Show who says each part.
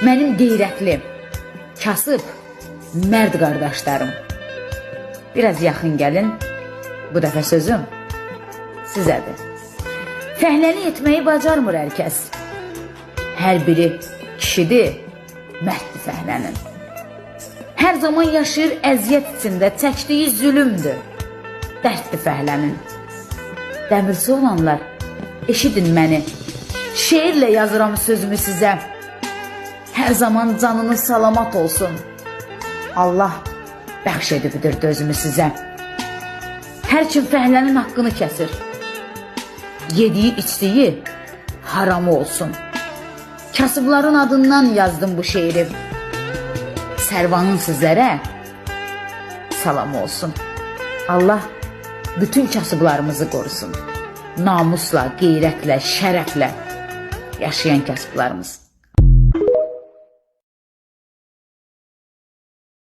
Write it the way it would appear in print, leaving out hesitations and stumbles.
Speaker 1: mənim qeyrətli, kasıb, mərd qardaşlarım. Biraz yaxın gəlin, bu dəfə sözüm sizədir. Fəhləni etməyi bacarmır hər kəs. Hər biri kişidir, mərddir fəhlənin. Hər zaman yaşayır əziyyət içində, çəkdiyi zülümdür, dərddir fəhlənin. Dəmirçi olanlar, eşidin məni, şeirlə yazıram sözümü sizə. Hər zaman canınız salamat olsun. Allah bəxş edibdir dözümü sizə. Hər kim fəhlənin haqqını kəsir, yediyi içdiyi haramı olsun. Kasıbların adından yazdım bu şeiri. Sərvanın sizlərə salam olsun. Allah bütün kasıblarımızı qorusun. Namusla, qeyrətlə, şərəflə yaşayan kasıblarımız.